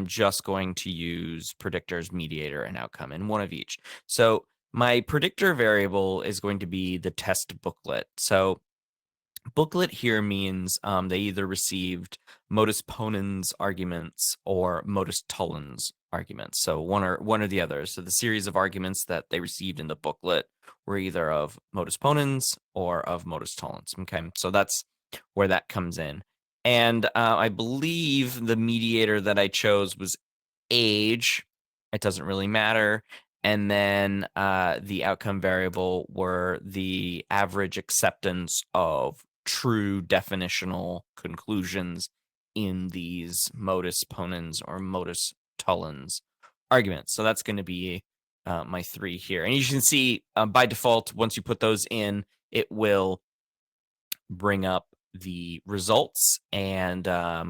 I'm just going to use predictors, mediator, and outcome in one of each. So my predictor variable is going to be the test booklet. So booklet here means they either received modus ponens arguments or modus tollens arguments. So one or the other. So the series of arguments that they received in the booklet were either of modus ponens or of modus tollens. Okay, so that's where that comes in. And I believe the mediator that I chose was age. It doesn't really matter. And then the outcome variable were the average acceptance of true definitional conclusions in these modus ponens or modus tollens arguments. So that's going to be my 3 here. And you can see by default, once you put those in, it will bring up the results, and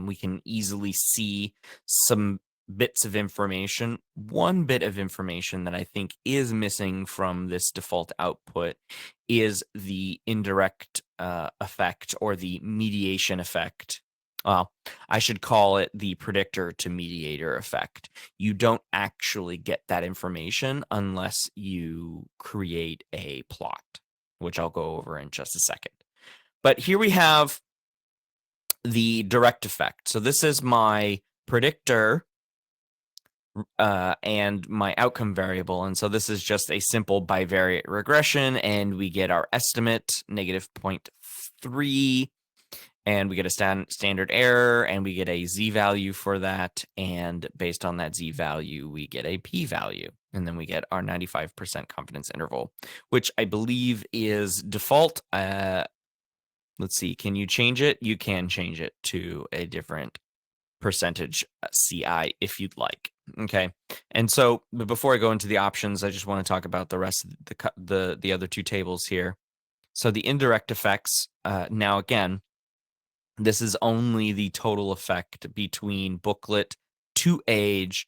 we can easily see some bits of information. One bit of information that I think is missing from this default output is the indirect effect or the mediation effect. Well, I should call it the predictor to mediator effect. You don't actually get that information unless you create a plot, which I'll go over in just a second. But here we have the direct effect. So this is my predictor and my outcome variable. And so this is just a simple bivariate regression, and we get our estimate, negative 0.3, and we get a standard error, and we get a z-value for that. And based on that z-value, we get a p-value. And then we get our 95% confidence interval, which I believe is default. Let's see, can you change it? You can change it to a different percentage CI if you'd like. Okay. And so before I go into the options, I just want to talk about the rest of the other 2 tables here. So the indirect effects, now again, this is only the total effect between booklet to age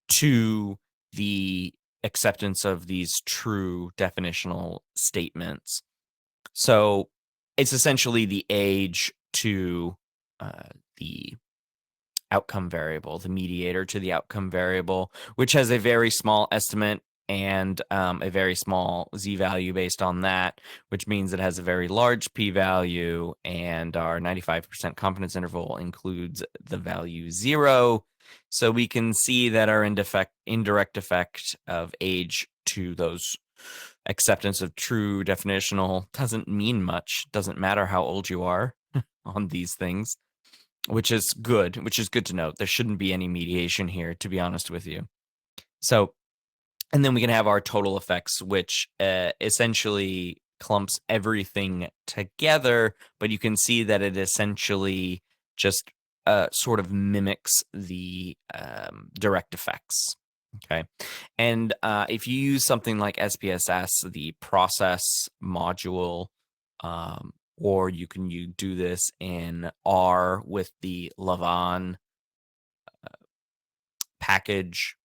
to the acceptance of these true definitional statements. So it's essentially the age to the outcome variable, the mediator to the outcome variable, which has a very small estimate and a very small z-value based on that, which means it has a very large p-value, and our 95% confidence interval includes the value 0. So we can see that our indirect effect of age to those acceptance of true definitional doesn't mean much. Doesn't matter how old you are on these things, which is good to note. There shouldn't be any mediation here, to be honest with you. So, and then we can have our total effects, which essentially clumps everything together, but you can see that it essentially just sort of mimics the direct effects. Okay. And if you use something like SPSS, the process module, or you can do this in R with the Lavaan package.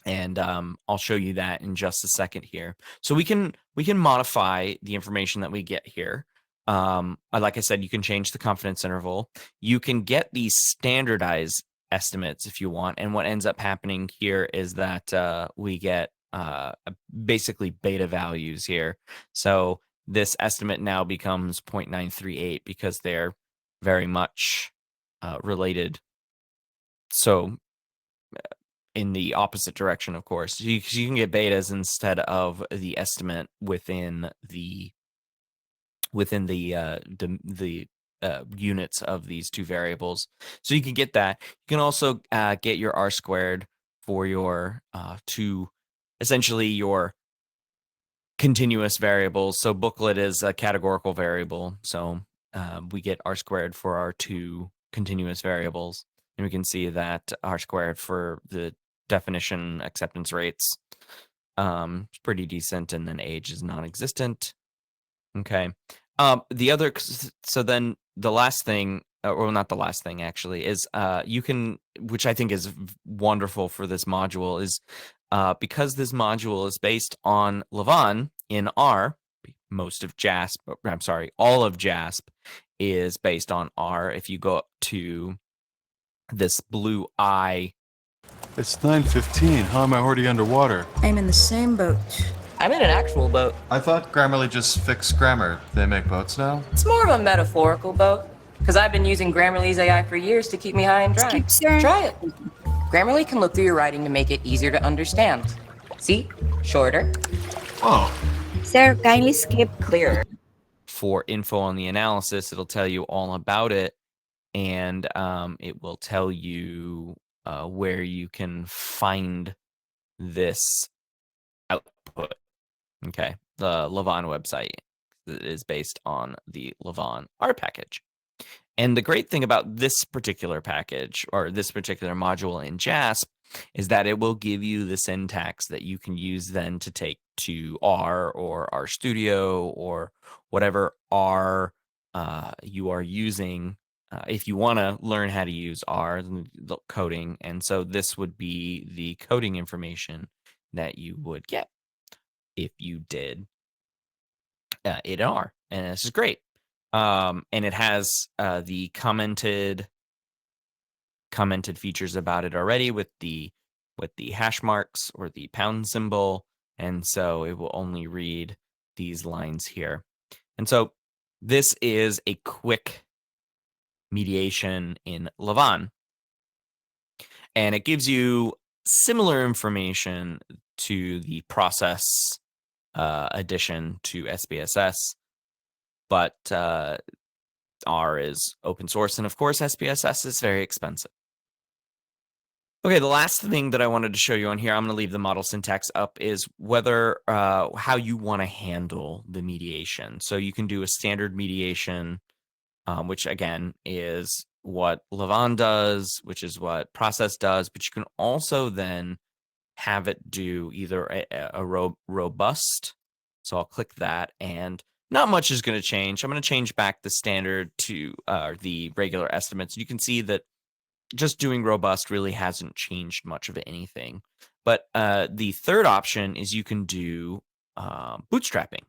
And I'll show you that in just a second here. So we can modify the information that we get here. Like I said, you can change the confidence interval. You can get these standardized estimates if you want. And what ends up happening here is that we get basically beta values here. So this estimate now becomes 0.938 because they're very much related. So in the opposite direction, of course, you can get betas instead of the estimate within the units of these 2 variables. So you can get that. You can also get your R squared for your essentially your continuous variables. So booklet is a categorical variable. So we get R squared for our 2 continuous variables. And we can see that R squared for the definition acceptance rates is pretty decent, and then age is non-existent. Okay. So then the last thing, or not the last thing actually, is you can, which I think is wonderful for this module, is because this module is based on Lavaan in R, most of JASP, I'm sorry, all of JASP is based on R. If you go up to this blue eye. It's 9:15. How am I already underwater? I'm in the same boat. I'm in an actual boat. I thought Grammarly just fixed grammar. They make boats now? It's more of a metaphorical boat, because I've been using Grammarly's AI for years to keep me high and dry. Skip, sir. Try it. Grammarly can look through your writing to make it easier to understand. See? Shorter, Oh, Sir, kindly skip. clearer. For info on the analysis, it'll tell you all about it, and it will tell you where you can find this output. Okay, the Levon website is based on the Levon R package. And the great thing about this particular package or this particular module in JASP is that it will give you the syntax that you can use then to take to R or R Studio or whatever R you are using if you want to learn how to use R, the coding. And so this would be the coding information that you would get if you did it in R. And this is great. And it has the commented features about it already with the hash marks or the pound symbol, and so it will only read these lines here. And so this is a quick mediation in Levon, and it gives you similar information to the process addition to SPSS, but R is open source, and of course, SPSS is very expensive. Okay, the last thing that I wanted to show you on here, I'm going to leave the model syntax up, is whether how you want to handle the mediation. So you can do a standard mediation, which again is what Levon does, which is what Process does, but you can also then have it do either a robust. So I'll click that, and not much is going to change. I'm going to change back the standard to the regular estimates. You can see that just doing robust really hasn't changed much of anything. But the third option is you can do bootstrapping,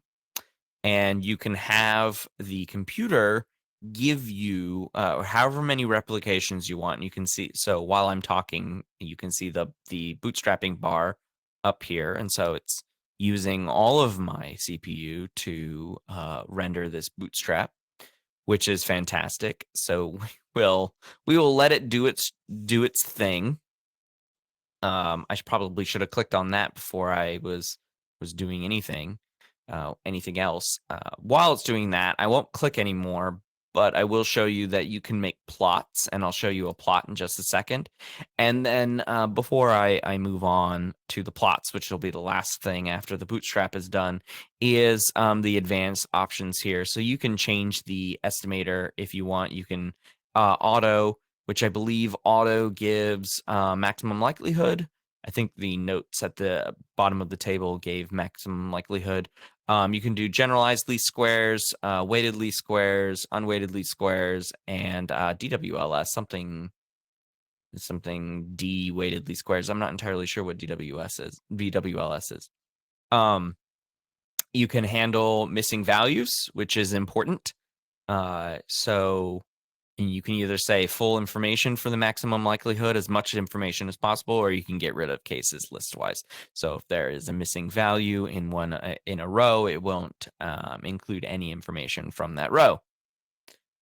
and you can have the computer give you however many replications you want. And you can see, so while I'm talking, you can see the bootstrapping bar up here. And so it's using all of my CPU to render this bootstrap, which is fantastic. So we will let it do its thing. I probably should have clicked on that before I was doing anything else. While it's doing that, I won't click anymore, but I will show you that you can make plots, and I'll show you a plot in just a second. And then before I move on to the plots, which will be the last thing after the bootstrap is done, is the advanced options here. So you can change the estimator if you want. You can auto, which I believe auto gives maximum likelihood. I think the notes at the bottom of the table gave maximum likelihood. You can do generalized least squares, weighted least squares, unweighted least squares, and DWLS, something D weighted least squares. I'm not entirely sure what DWLS is. You can handle missing values, which is important. So you can either say full information for the maximum likelihood, as much information as possible, or you can get rid of cases list-wise. So if there is a missing value in in a row, it won't include any information from that row.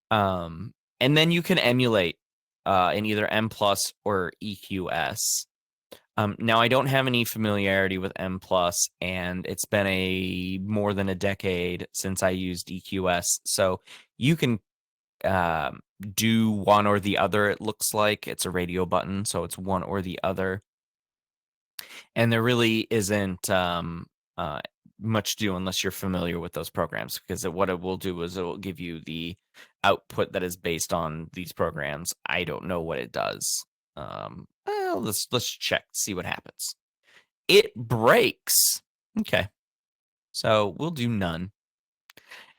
And then you can emulate in either M+ or EQS. Now, I don't have any familiarity with M+, and it's been more than a decade since I used EQS. So you can do one or the other. It looks like it's a radio button, so it's one or the other. And there really isn't much to do unless you're familiar with those programs, because what it will do is it will give you the output that is based on these programs. I don't know what it does. Well, let's check, see what happens. It breaks. Okay, so we'll do none.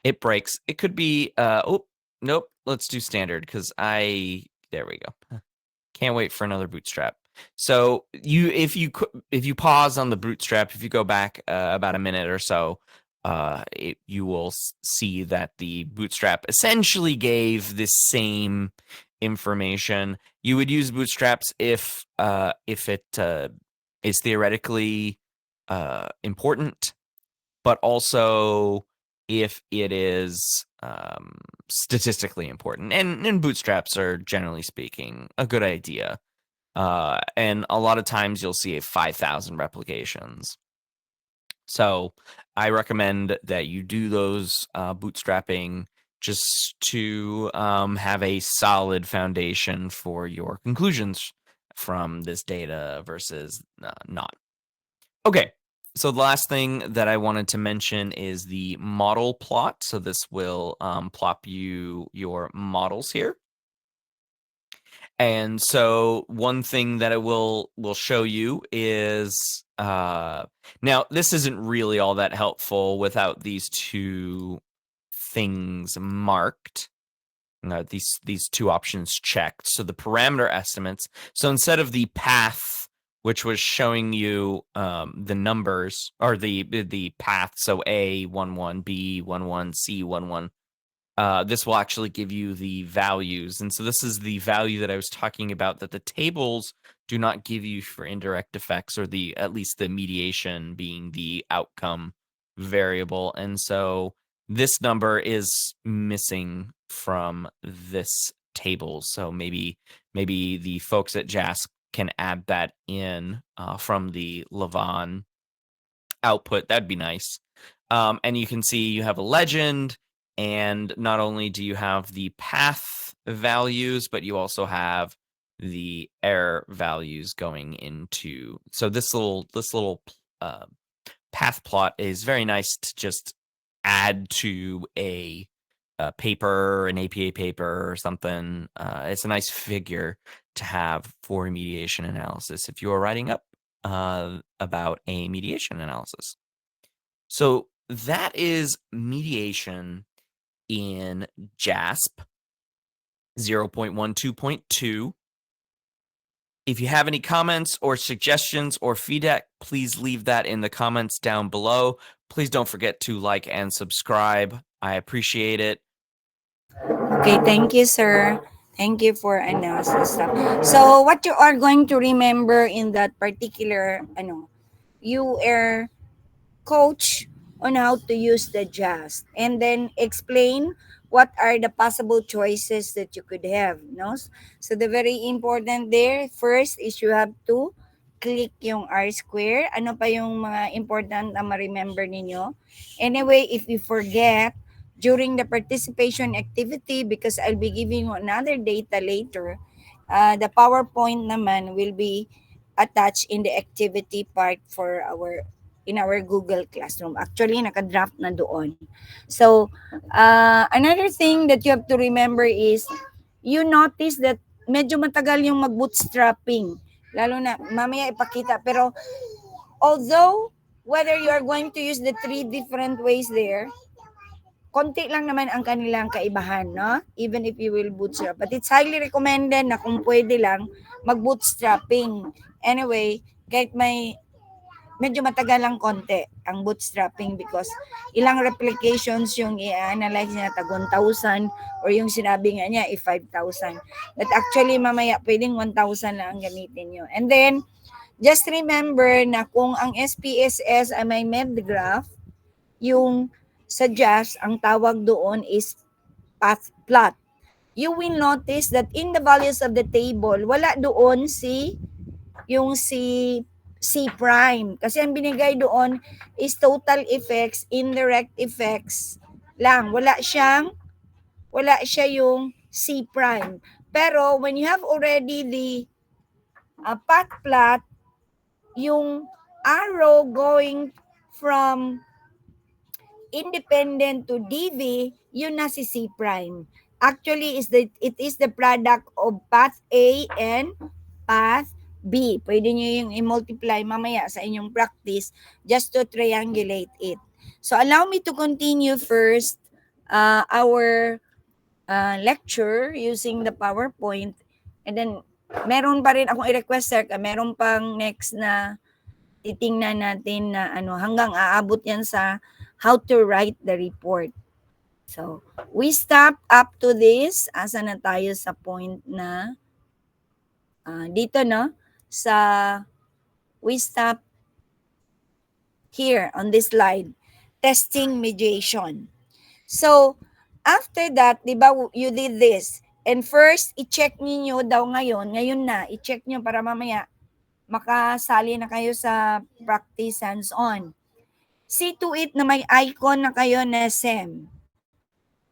It breaks. It could be oh, nope, let's do standard, because there we go. Can't wait for another bootstrap. So if you pause on the bootstrap, if you go back about a minute or so, you will see that the bootstrap essentially gave this same information. You would use bootstraps if it is theoretically important, but also if it is statistically important. And bootstraps are, generally speaking, a good idea. And a lot of times you'll see 5,000 replications. So I recommend that you do those bootstrapping just to have a solid foundation for your conclusions from this data versus not. Okay, so the last thing that I wanted to mention is the model plot. So this will plop you your models here. And so one thing that it will show you is now this isn't really all that helpful without these two things marked. These two options checked. So the parameter estimates. So instead of the path, which was showing you the numbers or the path, so A11, B11, C11. This will actually give you the values. And so this is the value that I was talking about that the tables do not give you for indirect effects, or at least the mediation being the outcome variable. And so this number is missing from this table. So maybe the folks at JASP can add that in from the Lavon output. That'd be nice. And you can see you have a legend. And not only do you have the path values, but you also have the error values going into. So this little path plot is very nice to just add to a paper, an APA paper or something. It's a nice figure to have for mediation analysis if you are writing up about a mediation analysis. So that is mediation in JASP 0.12.2. If you have any comments or suggestions or feedback, please leave that in the comments down below. Please don't forget to like and subscribe. I appreciate it. Okay, thank you, sir. Thank you for analysis stuff. So what you are going to remember in that particular, you are coach on how to use the JAST, and then explain what are the possible choices that you could have, no? So the very important there first is you have to click yung R square. Ano pa yung mga important na ma-remember ninyo? Anyway, if you forget during the participation activity, because I'll be giving you another data later, the PowerPoint naman will be attached in the activity part for our Google Classroom. Actually, naka-draft na doon. So, another thing that you have to remember is, you notice that medyo matagal yung mag-bootstrapping. Lalo na, mamaya ipakita. Pero, although, whether you are going to use the 3 different ways there, konti lang naman ang kanilang kaibahan, no? Even if you will bootstrap. But it's highly recommended na kung pwede lang, mag-bootstrapping. Anyway, kahit medyo matagal lang konti ang bootstrapping, because ilang replications yung i-analyze niya, tag 1,000, or yung sinabi nga niya, 5,000. But actually, mamaya, pwedeng 1,000 lang ang gamitin nyo. And then, just remember na kung ang SPSS ay may medgraph, yung sa JAS, ang tawag doon is path plot. You will notice that in the values of the table, wala doon yung si C prime. Kasi ang binigay doon is total effects, indirect effects lang. Wala siya yung C prime. Pero when you have already the path plot, yung arrow going from independent to DV, yun na si C prime. Actually, it is the product of path A and path B. Pwede nyo yung i-multiply mamaya sa inyong practice just to triangulate it. So allow me to continue first our lecture using the PowerPoint, and then meron pa rin akong i-request, sir, meron pang next na titingnan natin na hanggang aabot yan sa how to write the report. So, we stop up to this. Asa na tayo sa point na dito, no? Sa, we stop here on this slide. Testing mediation. So, after that, di ba, you did this. And first, i-check niyo daw ngayon na, i-check niyo para mamaya makasali na kayo sa practice hands-on. See to it na may icon na kayo na SEM.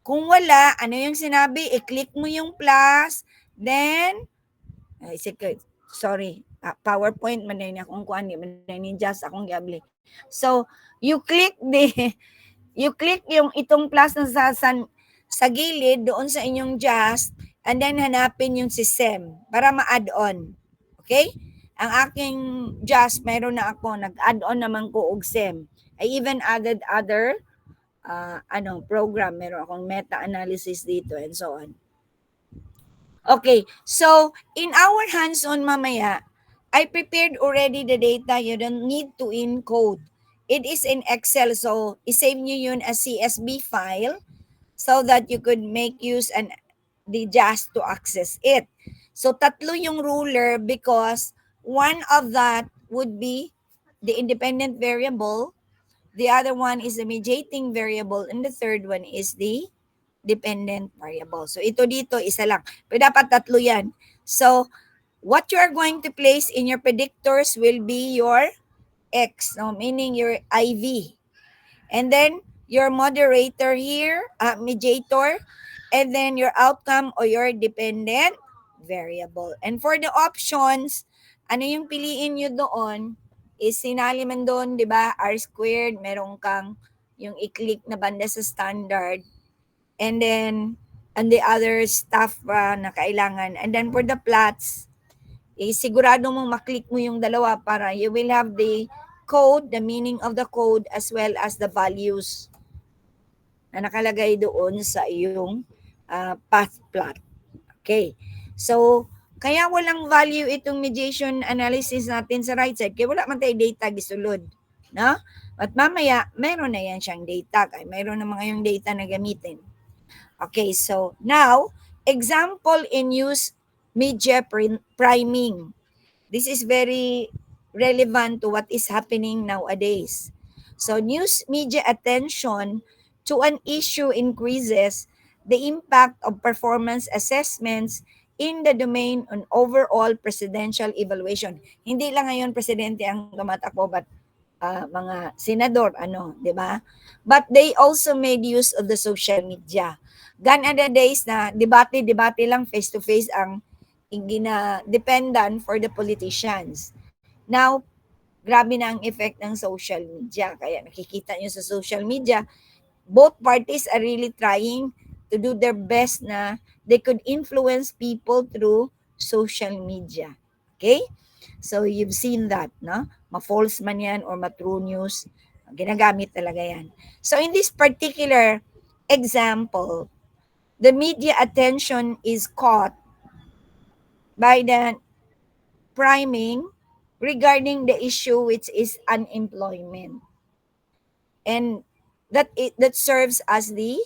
Kung wala, ano yung sinabi? I-click mo yung plus, then, PowerPoint, manay na akong kuhan, manay ni Just akong gabli. So, you click yung itong plus na sa gilid doon sa inyong Just, and then hanapin yung si SEM para ma-add on. Okay? Ang aking Just, mayroon na ako, nag-add on naman ko og SEM. I even added other program. Meron akong meta-analysis dito and so on. Okay, so in our hands-on mamaya, I prepared already the data. You don't need to encode. It is in Excel, so isave nyo yun as CSV file so that you could make use and the Just to access it. So tatlo yung ruler because one of that would be the independent variable, the other one is the mediating variable, and the third one is the dependent variable. So ito dito, isa lang. Pero dapat tatlo yan. So what you are going to place in your predictors will be your X, no? Meaning your IV. And then your moderator here, mediator, and then your outcome or your dependent variable. And for the options, ano yung piliin nyo doon is sinali man doon, di ba, R squared, meron kang yung i-click na banda sa standard, and then and the other stuff na kailangan. And then for the plots, sigurado mong maklik mo yung dalawa para you will have the code, the meaning of the code, as well as the values na nakalagay doon sa iyong path plot. Okay. So, kaya walang value itong mediation analysis natin sa right side. Kaya wala man tayo data gisulod. No? At mamaya, meron na yan siyang data. Kaya meron na mga yung data na gamitin. Okay, so now, example in use media priming. This is very relevant to what is happening nowadays. So news media attention to an issue increases the impact of performance assessments in the domain on overall presidential evaluation. Hindi lang ngayon presidente ang tumatakbo, but mga senador, di ba? But they also made use of the social media. Gone are the days na debate lang face-to-face ang gina-dependent for the politicians. Now, grabe na ang effect ng social media. Kaya nakikita nyo sa social media, both parties are really trying to do their best na they could influence people through social media. Okay? So, you've seen that, no? Ma-false man yan or ma-true news. Ginagamit talaga yan. So, in this particular example, the media attention is caught by the priming regarding the issue which is unemployment. And that serves as the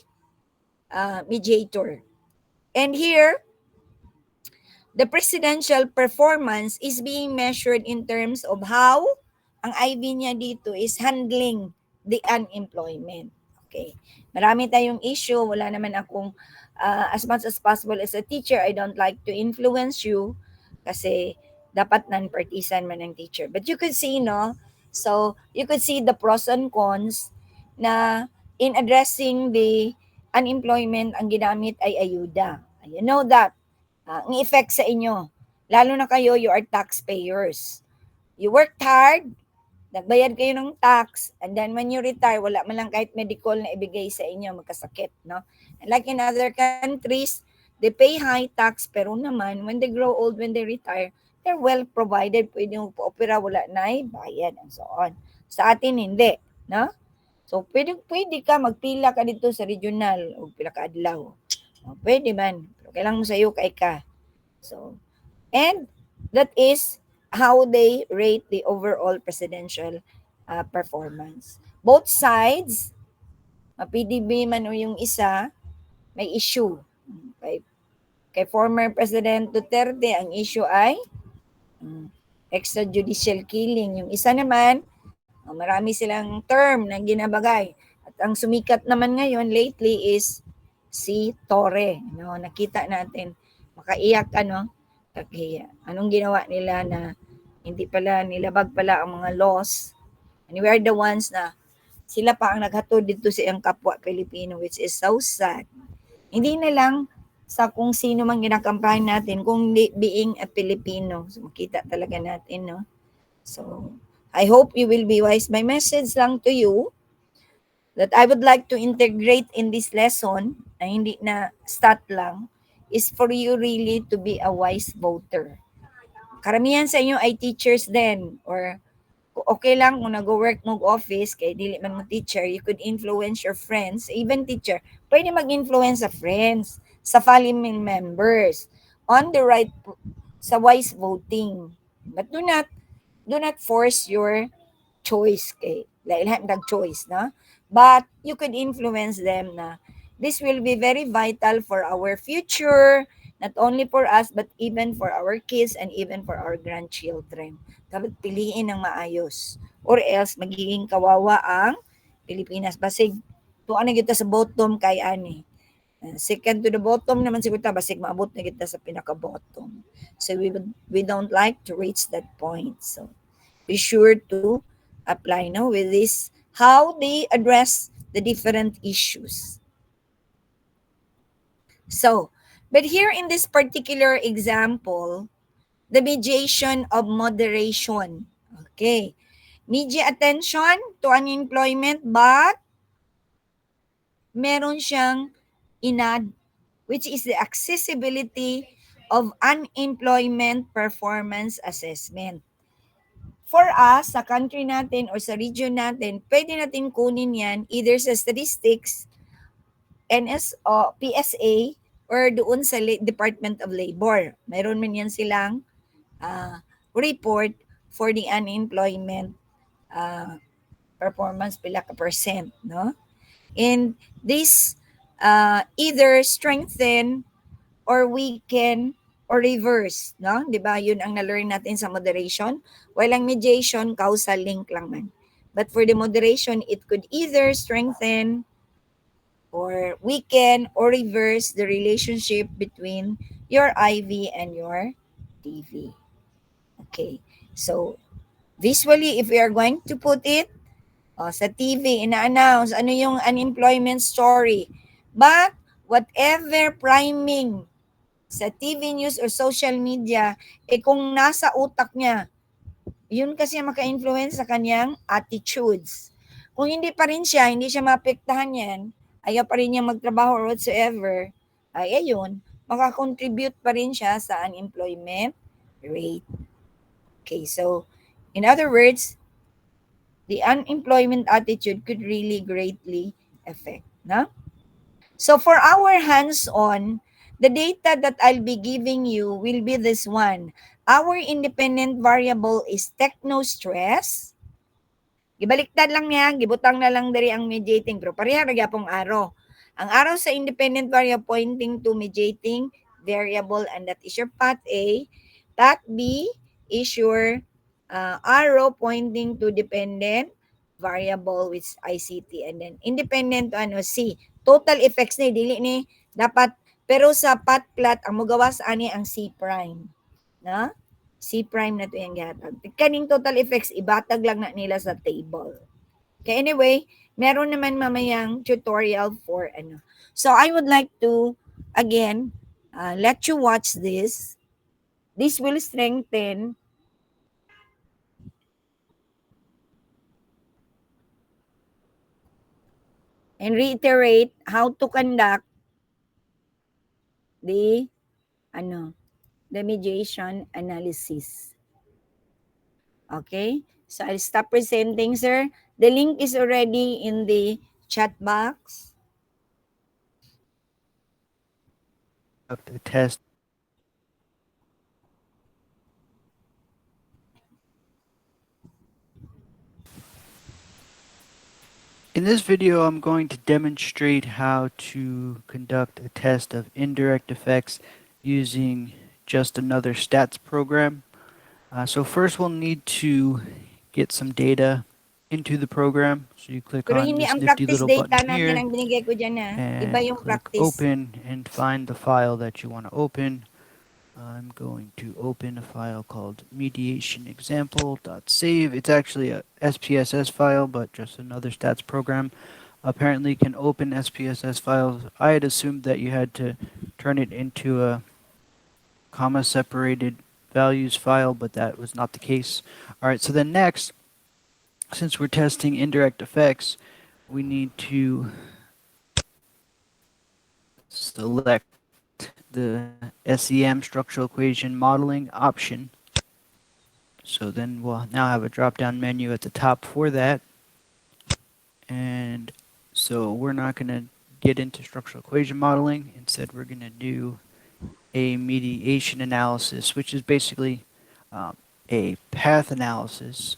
mediator. And here, the presidential performance is being measured in terms of how ang IV niya dito is handling the unemployment. Okay. Marami tayong issue. Wala naman akong, as much as possible as a teacher, I don't like to influence you kasi dapat non-partisan man ang teacher. But you could see, no? So, you could see the pros and cons na in addressing the unemployment, ang ginamit ay ayuda. You know that. Ang effect sa inyo, lalo na kayo, you are taxpayers. You worked hard, nagbayad kayo ng tax, and then when you retire, wala man lang kahit medical na ibigay sa inyo, magkasakit, no? And like in other countries, they pay high tax, pero naman, when they grow old, when they retire, they're well provided, pwede mo pa-opera, wala na bayad, and so on. Sa atin, hindi, no? So, pwede ka, magpila ka dito sa regional, o pila ka adlaw. Pwede man, pero kailangan mo sa'yo kay ka. So, and that is how they rate the overall presidential performance. Both sides, PDB man o yung isa, may issue. Kay former President Duterte, ang issue ay extrajudicial killing. Yung isa naman, marami silang term na ginabagay. At ang sumikat naman ngayon lately is si Torre. No, nakita natin, makaiyak kahiya. Anong ginawa nila na hindi pala nilabag pala ang mga laws. And we are the ones na sila pa ang naghatod dito sa iyang kapwa Pilipino, which is so sad. Hindi na lang sa kung sino man ginakampahan natin, kung being a Filipino. So, makita talaga natin, no? So, I hope you will be wise. My message lang to you that I would like to integrate in this lesson, na hindi na stat lang, is for you really to be a wise voter. Karamihan sa inyo ay teachers din, or okay lang kung nag-work mo office, kay dili man mo teacher, you could influence your friends, even teacher, pwede mag-influence sa friends, sa family members, on the right, sa wise voting. But do not force your choice kay lahat choice, no? But you could influence them na this will be very vital for our future, not only for us but even for our kids and even for our grandchildren. Dapat piliin ng maayos or else magiging kawawa ang Pilipinas. Basig tuan na kita sa bottom kay ani. Second to the bottom naman siguro ta, basig maabot na kita sa pinaka-bottom. So we don't like to reach that point. So be sure to apply now with this, how they address the different issues. So, but here in this particular example, the mediation of moderation. Okay. Media attention to unemployment, but meron siyang inad, which is the accessibility of unemployment performance assessment. For us, sa country natin or sa region natin, pwede natin kunin yan either sa statistics, NSO, PSA, or doon sa Department of Labor. Mayroon man yan silang report for the unemployment performance pila ka percent, no? And this either strengthen or weaken or reverse, no? 'Di ba? 'Yun ang na-learn natin sa moderation. While ang mediation causal link lang man. But for the moderation, it could either strengthen or weaken or reverse the relationship between your IV and your TV. Okay. So, visually, if we are going to put it, sa TV, ina-announce, ano yung unemployment story. But, whatever priming sa TV news or social media, kung nasa utak niya, yun kasi maka-influence sa kanyang attitudes. Kung hindi pa rin siya, hindi siya maapektahan yan, ayaw pa rin niya magtrabaho or whatsoever, ay ayun, makakontribute pa rin siya sa unemployment rate. Okay, so, in other words, the unemployment attitude could really greatly affect. No? So for our hands-on, the data that I'll be giving you will be this one. Our independent variable is techno-stress. Gibaliktad lang niya, gibutang na lang dari ang mediating, pero pareha ra gyapong araw. Ang araw sa independent variable pointing to mediating variable, and that is your path A. Path B is your arrow pointing to dependent variable, which ICT, and then independent C. Total effects ni dili ni dapat, pero sa path plot ang mogawas ani ang C prime, na C prime na to yung gihatag. Kaning total effects ibatag lang na nila sa table. Okay, anyway, meron naman mamayang tutorial for ano. So I would like to again let you watch this. This will strengthen and reiterate how to conduct the the mediation analysis. Okay? So I'll stop presenting, sir. The link is already in the chat box. Of the test. In this video, I'm going to demonstrate how to conduct a test of indirect effects using just another stats program. So first we'll need to get some data into the program. So you click Pero on hindi this ang nifty practice little data button natin here ang binigay ko dyan na. Iba and yung click practice. open and find the file that you want to open. I'm going to open a file called mediationexample.save. It's actually a SPSS file, but just another stats program. Apparently can open SPSS files. I had assumed that you had to turn it into a comma separated values file, but that was not the case. All right, so then next, since we're testing indirect effects, we need to select the SEM structural equation modeling option. So then we'll now have a drop-down menu at the top for that. And so we're not going to get into structural equation modeling. Instead, we're going to do a mediation analysis, which is basically a path analysis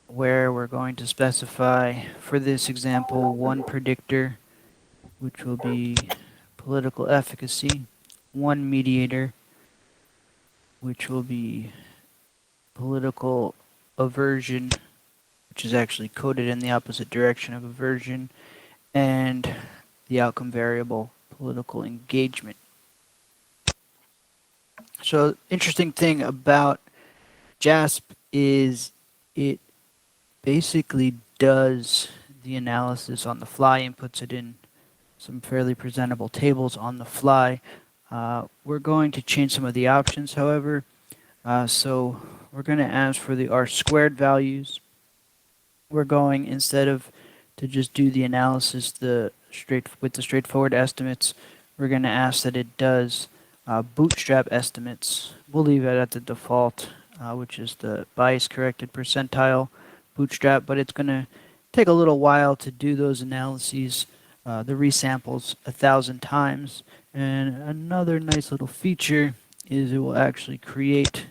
where we're going to specify, for this example, one predictor, which will be political efficacy, one mediator, which will be political aversion, which is actually coded in the opposite direction of aversion, and the outcome variable, political engagement. So, interesting thing about JASP is it basically does the analysis on the fly and puts it in some fairly presentable tables on the fly. We're going to change some of the options, however. So we're going to ask for the R squared values. We're going, instead of to just do the analysis with the straightforward estimates, we're going to ask that it does bootstrap estimates. We'll leave it at the default, which is the bias corrected percentile bootstrap, but it's going to take a little while to do those analyses, the resamples 1,000 times. And another nice little feature is it will actually create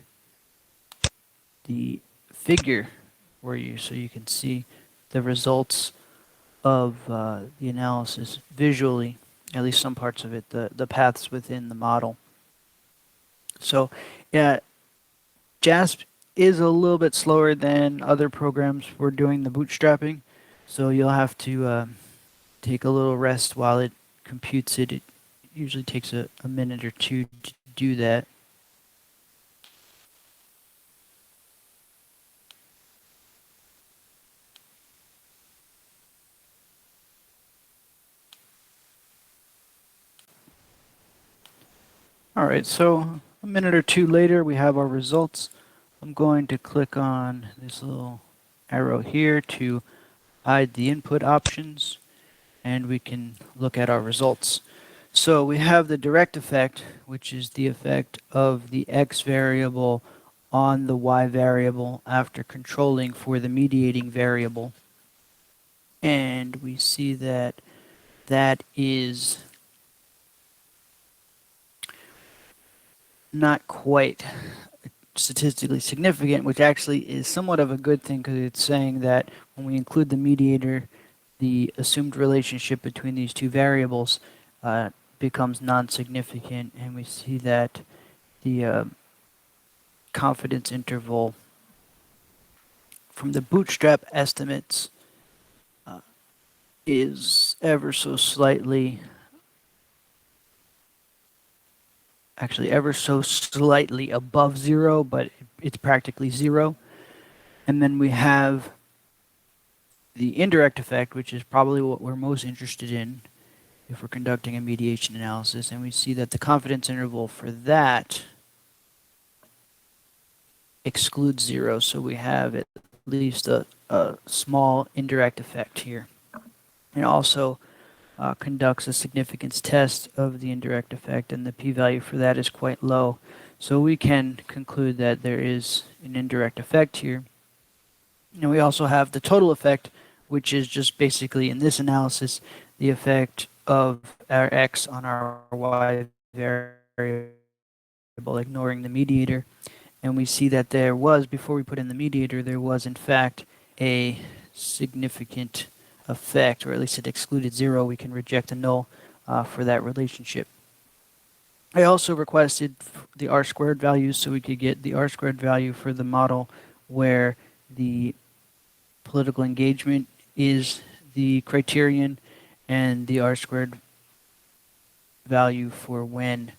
the figure for you so you can see the results of the analysis visually, at least some parts of it, the paths within the model. So yeah, JASP is a little bit slower than other programs for doing the bootstrapping, so you'll have to take a little rest while it computes it. It usually takes a minute or two to do that. Alright, so a minute or two later we have our results. I'm going to click on this little arrow here to hide the input options, and we can look at our results. So we have the direct effect, which is the effect of the x variable on the y variable after controlling for the mediating variable. And we see that that is not quite statistically significant, which actually is somewhat of a good thing because it's saying that when we include the mediator, the assumed relationship between these two variables becomes non-significant, and we see that the confidence interval from the bootstrap estimates is ever so slightly above zero, but it's practically zero. And then we have the indirect effect, which is probably what we're most interested in if we're conducting a mediation analysis, and we see that the confidence interval for that excludes zero, so we have at least a small indirect effect here. It also conducts a significance test of the indirect effect, and the p-value for that is quite low. So we can conclude that there is an indirect effect here. And we also have the total effect, which is just basically, in this analysis, the effect of our x on our y variable, ignoring the mediator. And we see that there was, before we put in the mediator, there was in fact a significant effect, or at least it excluded 0, we can reject a null for that relationship. I also requested the R squared values so we could get the R squared value for the model where the political engagement is the criterion and the R squared value for when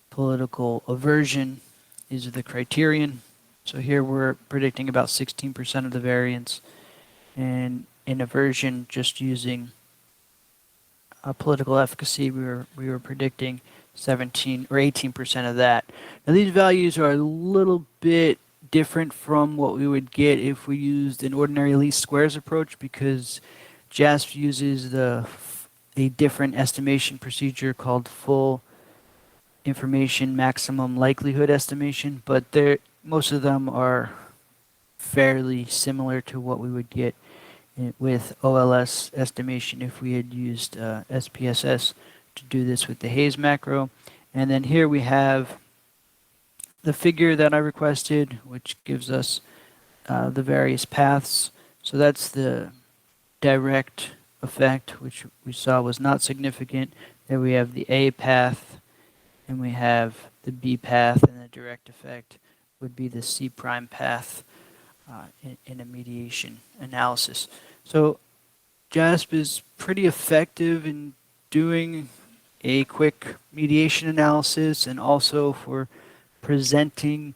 political aversion is the criterion. So here we're predicting about 16% of the variance, and in aversion, just using political efficacy, we were predicting 17 or 18% of that. Now these values are a little bit different from what we would get if we used an ordinary least squares approach, because JASP uses a different estimation procedure called full information maximum likelihood estimation, but most of them are fairly similar to what we would get with OLS estimation if we had used SPSS to do this with the Hayes macro. And then here we have the figure that I requested, which gives us the various paths. So that's the direct effect, which we saw was not significant. Then we have the A path, and we have the B path, and the direct effect would be the C prime path in a mediation analysis. So JASP is pretty effective in doing a quick mediation analysis and also for presenting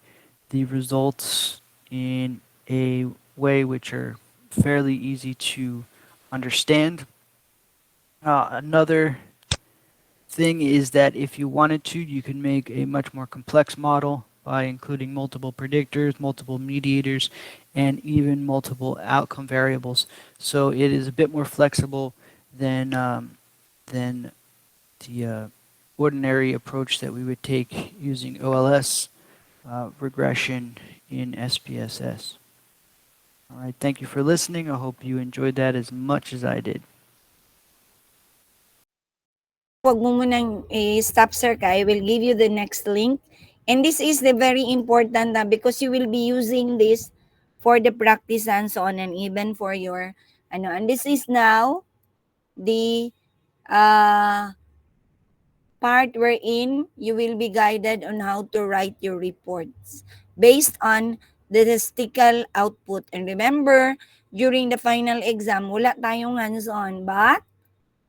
the results in a way which are fairly easy to understand. Another thing is that if you wanted to, you can make a much more complex model by including multiple predictors, multiple mediators, and even multiple outcome variables. So it is a bit more flexible than the ordinary approach that we would take using OLS regression in SPSS. All right, thank you for listening. I hope you enjoyed that as much as I did. Wag mo munang i-stop, sir, I will give you the next link. And this is the very important because you will be using this for the practice and so on, and even for your, and this is now the part wherein you will be guided on how to write your reports based on the statistical output. And remember, during the final exam, wala tayong hands-on, but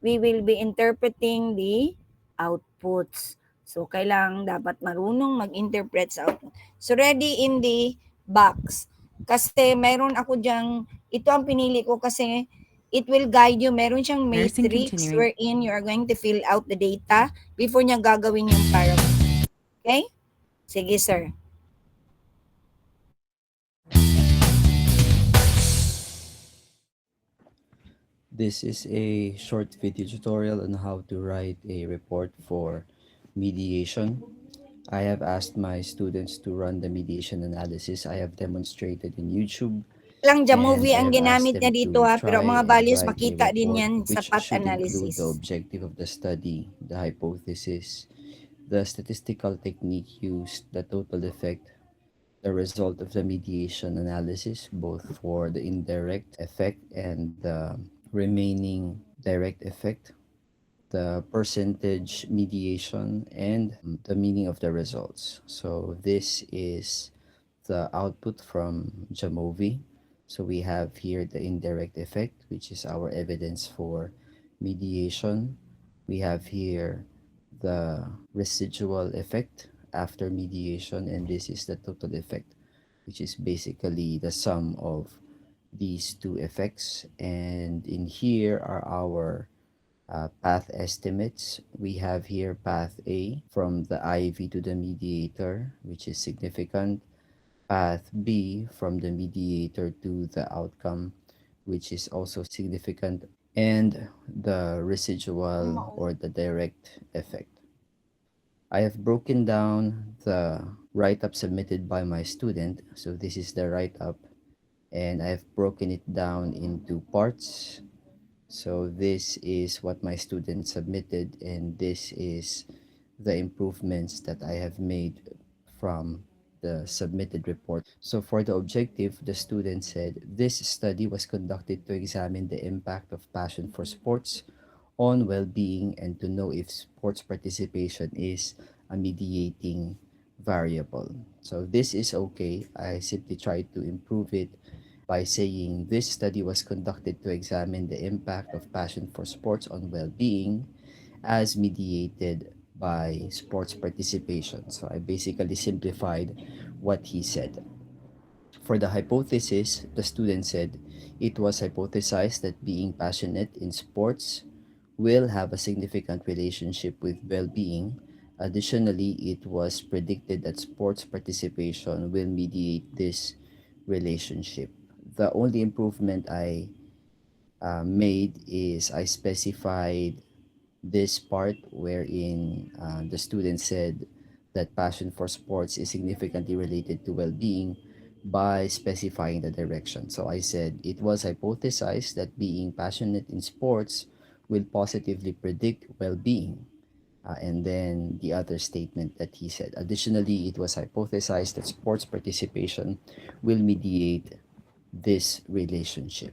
we will be interpreting the outputs. So, kailangan dapat marunong mag-interpret sa output. So, ready in the box. Kasi mayroon ako dyang, ito ang pinili ko kasi it will guide you. Meron siyang Nursing matrix continuing. wherein you are going to fill out the data before niya gagawin yung paragraph. Okay? Sige, sir. This is a short video tutorial on how to write a report for mediation. I have asked my students to run the mediation analysis I have demonstrated in YouTube. Lang dyan And movie I ang have asked ginamit them niya dito to pero try mga and values write a makita din report yan sa which path should include the analysis. objective of the study, the hypothesis, the statistical technique used, the total effect, the result of the mediation analysis, both for the indirect effect and the remaining direct effect, the percentage mediation, and the meaning of the results. So this is the output from Jamovi. So we have here the indirect effect, which is our evidence for mediation. We have here the residual effect after mediation, and this is the total effect, which is basically the sum of these two effects. And in here are our path estimates. We have here path A from the IV to the mediator, which is significant. Path B from the mediator to the outcome, which is also significant. And the residual or the direct effect. I have broken down the write-up submitted by my student. So this is the write-up, and I've broken it down into parts. So this is what my student submitted, and this is the improvements that I have made from the submitted report. So for the objective, the student said this study was conducted to examine the impact of passion for sports on well-being and to know if sports participation is a mediating variable. So this is okay. I simply tried to improve it by saying this study was conducted to examine the impact of passion for sports on well-being as mediated by sports participation. So I basically simplified what he said. For the hypothesis, the student said it was hypothesized that being passionate in sports will have a significant relationship with well being. Additionally, it was predicted that sports participation will mediate this relationship. The only improvement I made is I specified this part wherein the student said that passion for sports is significantly related to well-being by specifying the direction. So I said it was hypothesized that being passionate in sports will positively predict well-being. And then the other statement that he said. Additionally, it was hypothesized that sports participation will mediate this relationship.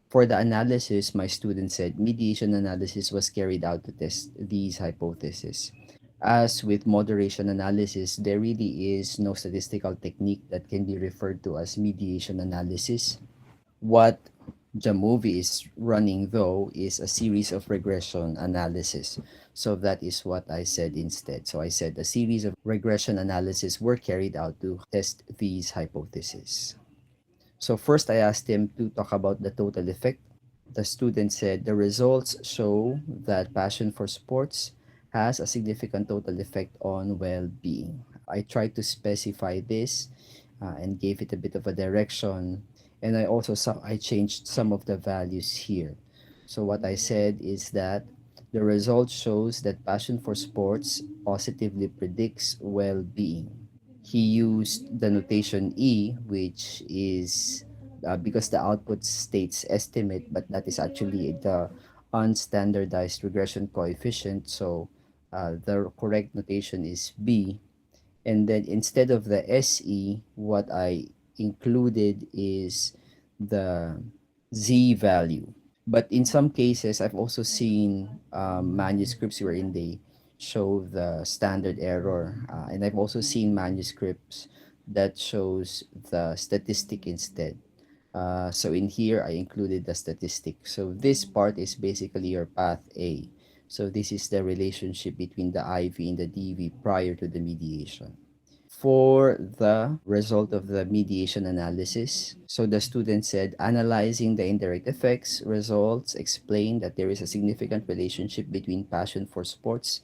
For the analysis, my student said mediation analysis was carried out to test these hypotheses. As with moderation analysis, there really is no statistical technique that can be referred to as mediation analysis. What the movie is running, though, is a series of regression analysis. So that is what I said instead. So I said a series of regression analysis were carried out to test these hypotheses. So first I asked him to talk about the total effect. The student said the results show that passion for sports has a significant total effect on well-being. I tried to specify this and gave it a bit of a direction, and I changed some of the values here. So what I said is that the result shows that passion for sports positively predicts well-being. He used the notation E, which is because the output states estimate, but that is actually the unstandardized regression coefficient. So the correct notation is B. And then instead of the SE, what I included is the Z value. But in some cases, I've also seen manuscripts wherein they show the standard error, and I've also seen manuscripts that shows the statistic instead. So in here, I included the statistic. So this part is basically your path A. So this is the relationship between the IV and the DV prior to the mediation. For the result of the mediation analysis, so the student said analyzing the indirect effects results explain that there is a significant relationship between passion for sports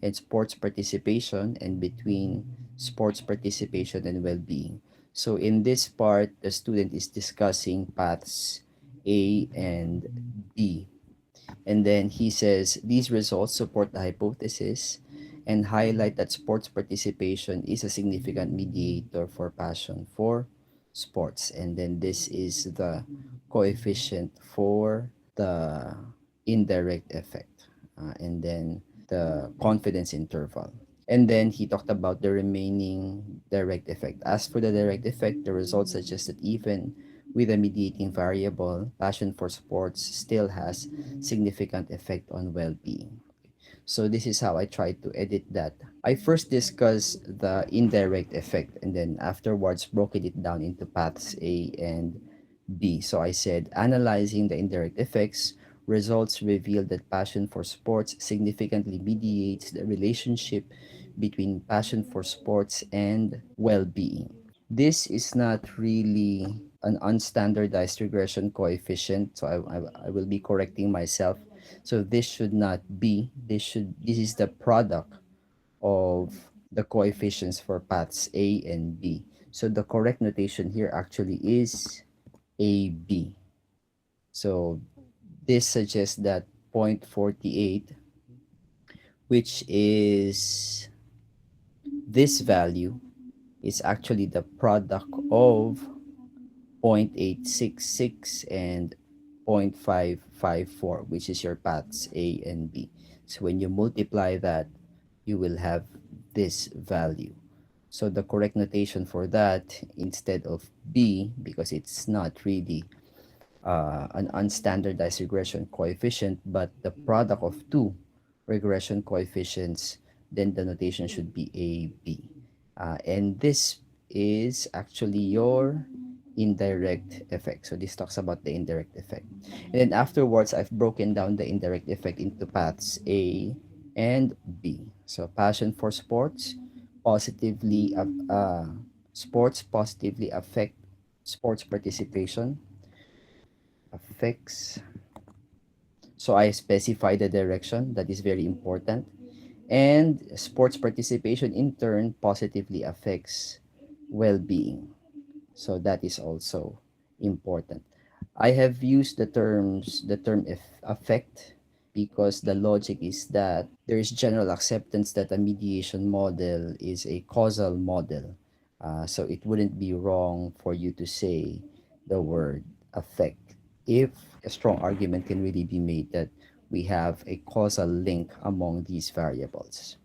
and sports participation and between sports participation and well-being. So in this part, the student is discussing paths A and B. And then he says these results support the hypothesis and highlight that sports participation is a significant mediator for passion for sports. And then this is the coefficient for the indirect effect. And then the confidence interval. And then he talked about the remaining direct effect. As for the direct effect, the results suggest that even with a mediating variable, passion for sports still has significant effect on well-being. So this is how I tried to edit that. I first discussed the indirect effect and then afterwards broken it down into paths A and B. So I said analyzing the indirect effects, results reveal that passion for sports significantly mediates the relationship between passion for sports and well-being. This is not really an unstandardized regression coefficient, so I will be correcting myself. So this should not be, this is the product of the coefficients for paths A and B. So the correct notation here actually is AB. So this suggests that 0.48, which is this value, is actually the product of 0.866 and 0.554, which is your paths A and B. So when you multiply that, you will have this value. So the correct notation for that, instead of B, because it's not really an unstandardized regression coefficient, but the product of two regression coefficients, then the notation should be AB. And this is actually your indirect effect. So this talks about the indirect effect. And then afterwards, I've broken down the indirect effect into paths A and B. So passion for sports positively affect sports participation affects. So I specify the direction, that is very important. And sports participation in turn positively affects well-being. So that is also important. I have used the term affect, because the logic is that there is general acceptance that a mediation model is a causal model. So it wouldn't be wrong for you to say the word affect if a strong argument can really be made that we have a causal link among these variables.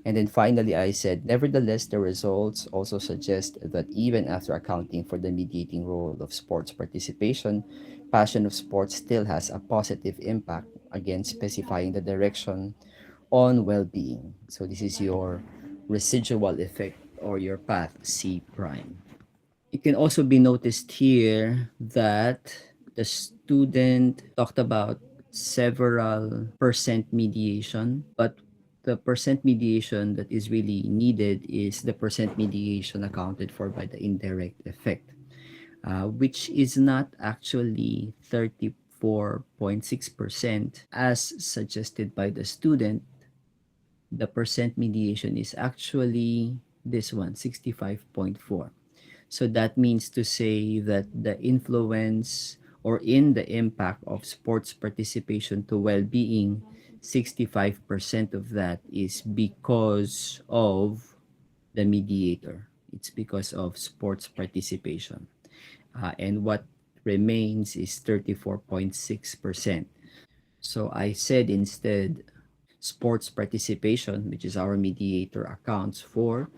And then finally, I said, nevertheless, the results also suggest that even after accounting for the mediating role of sports participation, passion of sports still has a positive impact, again, specifying the direction on well being. So, this is your residual effect or your path C prime. It can also be noticed here that the student talked about several percent mediation, but the percent mediation that is really needed is the percent mediation accounted for by the indirect effect, which is not actually 34.6% as suggested by the student. The percent mediation is actually this one, 65.4. So that means to say that the influence or in the impact of sports participation to well-being, 65% of that is because of the mediator. It's because of sports participation. And what remains is 34.6%. So I said instead, sports participation, which is our mediator, accounts for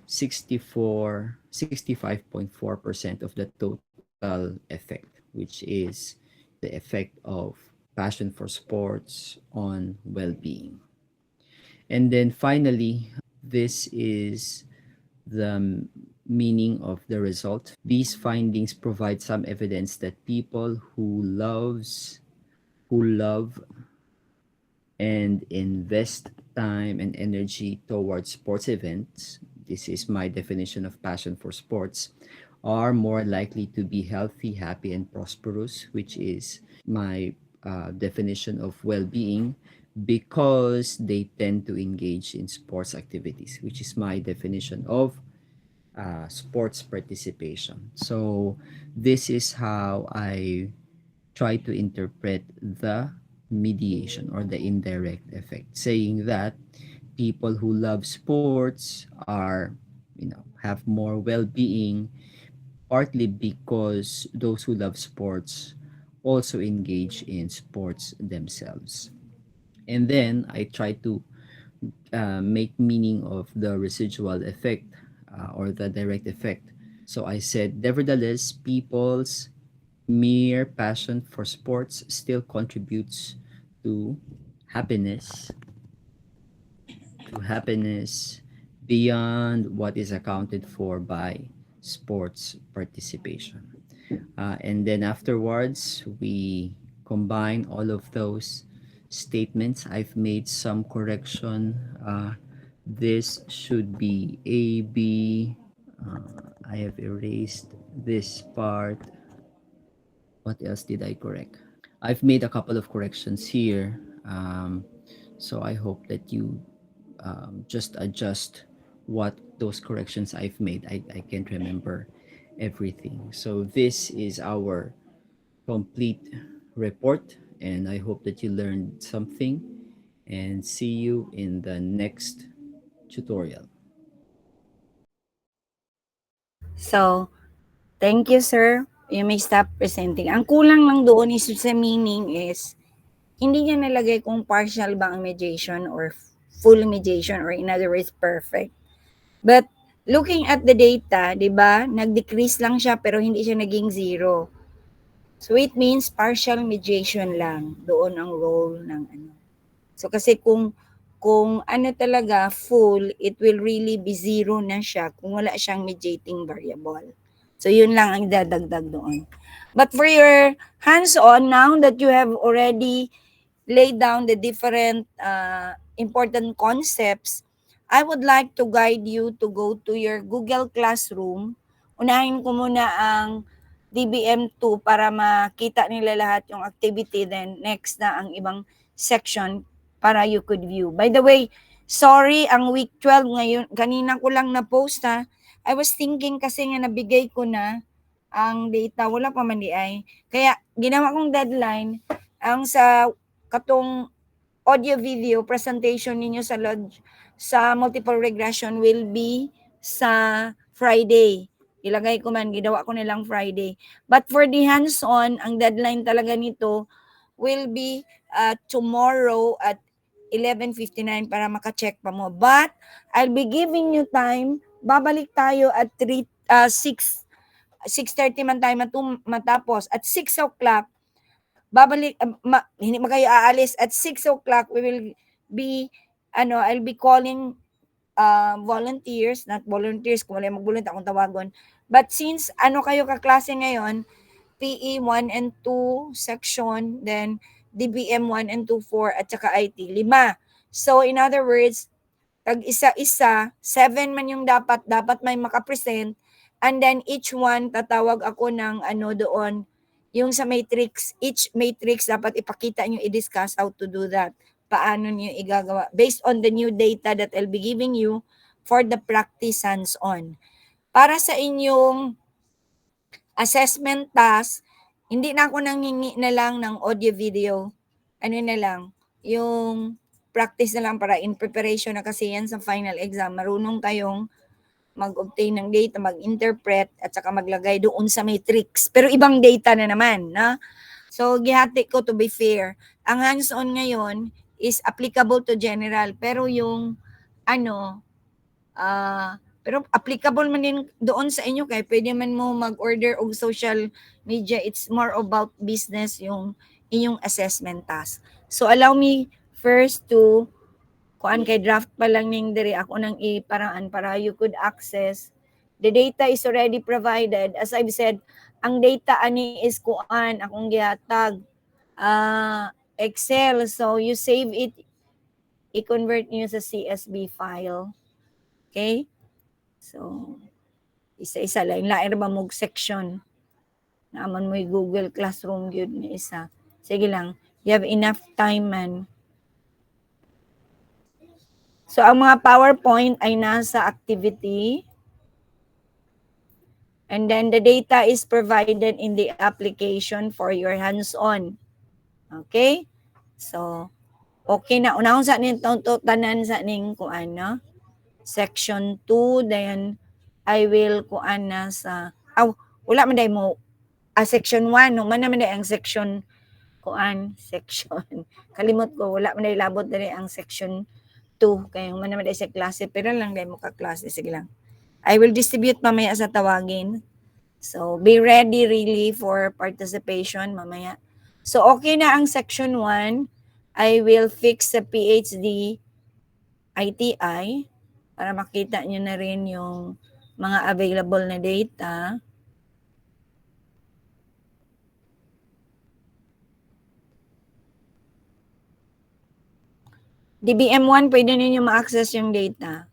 65.4% of the total effect, which is the effect of passion for sports on well-being. And then finally, this is the meaning of the result. These findings provide some evidence that people who love and invest time and energy towards sports events, this is my definition of passion for sports, are more likely to be healthy, happy, and prosperous, which is my definition of well being, because they tend to engage in sports activities, which is my definition of sports participation. So, this is how I try to interpret the mediation or the indirect effect, saying that people who love sports are, have more well-being, partly because those who love sports also engage in sports themselves. And then I try to make meaning of the residual effect, or the direct effect. So I said, nevertheless, people's mere passion for sports still contributes to happiness, beyond what is accounted for by sports participation. And then afterwards, we combine all of those statements. I've made some correction. This should be A, B. I have erased this part. What else did I correct? I've made a couple of corrections here. So I hope that you just adjust what those corrections I've made. I can't remember everything. So this is our complete report, and I hope that you learned something, and see you in the next tutorial. So, thank you, sir. You may stop presenting. Ang kulang lang doon is sa meaning is, hindi niya nalagay kung partial ba ang mediation or full mediation, or in other words, perfect. But looking at the data, di ba, nag-decrease lang siya pero hindi siya naging zero. So it means partial mediation lang. Doon ang role ng ano. So kasi kung ano talaga full, it will really be zero na siya kung wala siyang mediating variable. So yun lang ang dadagdag doon. But for your hands-on, now that you have already laid down the different important concepts, I would like to guide you to go to your Google Classroom. Unahin ko muna ang DBM2 para makita nila lahat yung activity. Then next na ang ibang section para you could view. By the way, sorry, ang week 12 ngayon, kanina ko lang na-post ha. I was thinking kasi nga nabigay ko na ang data, wala pa man di ay. Kaya ginawa kong deadline, ang sa katong audio video presentation ninyo sa lodge sa multiple regression will be sa Friday. Ilagay ko man, ginawa ko nilang Friday. But for the hands-on, ang deadline talaga nito will be tomorrow at 11:59 para maka-check pa mo. But I'll be giving you time. Babalik tayo at 6:30 man tayo matapos. At 6 o'clock, babalik, hindi mo kayo aalis. At 6 o'clock, we will be, I'll be calling volunteers, not volunteers, kung wala mag-volunteer, akong tawagon. But since kayo kaklase ngayon, PE 1 and 2 section, then DBM 1 and 2, 4, at saka IT, 5. So, in other words, tag isa-isa, 7 man yung dapat may makapresent, and then each one, tatawag ako ng doon, yung sa matrix, each matrix, dapat ipakita nyo, i-discuss how to do that. Paano nyo igagawa? Based on the new data that I'll be giving you for the practice hands-on. Para sa inyong assessment task, hindi na ako nangingi na lang ng audio video. Ano na lang, yung practice na lang para in preparation na kasi yan sa final exam. Marunong kayong mag-obtain ng data, mag-interpret, at saka maglagay doon sa matrix. Pero ibang data na naman, na? So, gihati ko to be fair. Ang hands-on ngayon is applicable to general. Pero yung, pero applicable man din doon sa inyo kay pwede man mo mag-order og social media. It's more about business yung inyong assessment task. So allow me first to kuan kay draft pa lang ning diri ako nang iparaan para you could access. The data is already provided. As I've said, ang data ani is kuan akong gihatag Excel. So you save it, i-convert niyo sa CSV file. Okay? So, isa-isa lang. Lain ba mong section? Naaman mo yung Google Classroom yun na isa. Sige lang. You have enough time man. So, ang mga PowerPoint ay nasa activity. And then, the data is provided in the application for your hands-on. Okay? So, okay na. Unahon sa ning tanan sa ning kuan, no? Section 2, then I will kuan na sa wala man day mo section 1 no man naman day ang section kuan section kalimot ko wala man day labot diri ang section 2 kay man naman day sa klase pero lang day mo ka klase sige lang. I will distribute mamaya sa tawagin. So be ready really for participation mamaya. So okay na ang section 1. I will fix sa PhD ITI para makita nyo na rin yung mga available na data. DBM1, pwede ninyo ma-access yung data.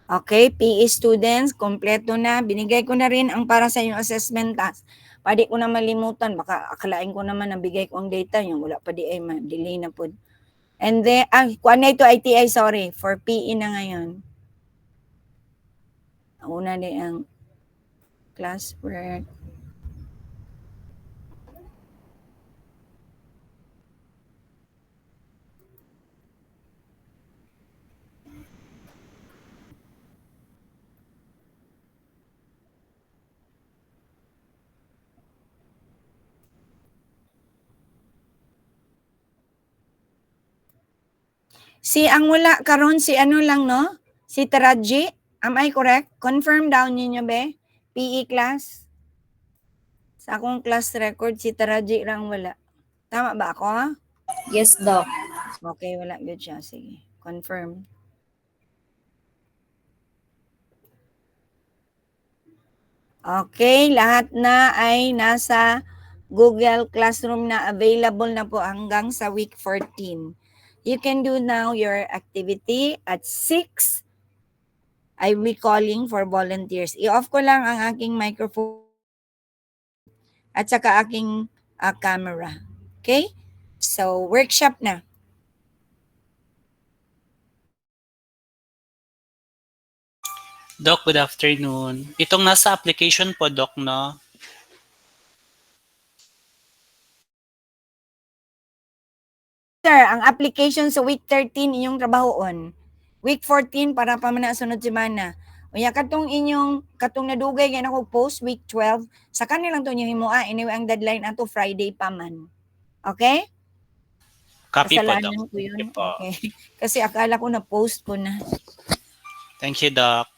Okay, PE students, kompleto na. Binigay ko na rin ang para sa inyong assessment task. Pwede ko na malimutan, baka akalain ko naman nabigay ko ang data, yung wala pa di ay delay na po. And then, kuan na ito ITI, sorry, for PE na ngayon. Una din ang classwork. Si ang wala karon si ano lang no? Si Taraji. Am I correct? Confirm down ninyo be. PE class. Sa akong class record si Taraji lang wala. Tama ba ako? Yes, Doc. Okay, wala good siya. Sige. Confirm. Okay, lahat na ay nasa Google Classroom na available na po hanggang sa week 14. You can do now your activity at 6. I will be calling for volunteers. I-off ko lang ang aking microphone at saka aking camera. Okay? So, workshop na. Doc, good afternoon. Itong nasa application po, Doc, no? Sir, ang application sa week 13 inyong trabahoon. Week 14 para pa man na sunod semana. Unya katong nadugay kay nako post week 12 sa kanilang to inyong himua anyway ang deadline ato Friday pa man. Okay? Copy po, Doc. Kasalanan ko yun. Copy po. Okay. Kasi akala ko na post ko na. Thank you, Doc.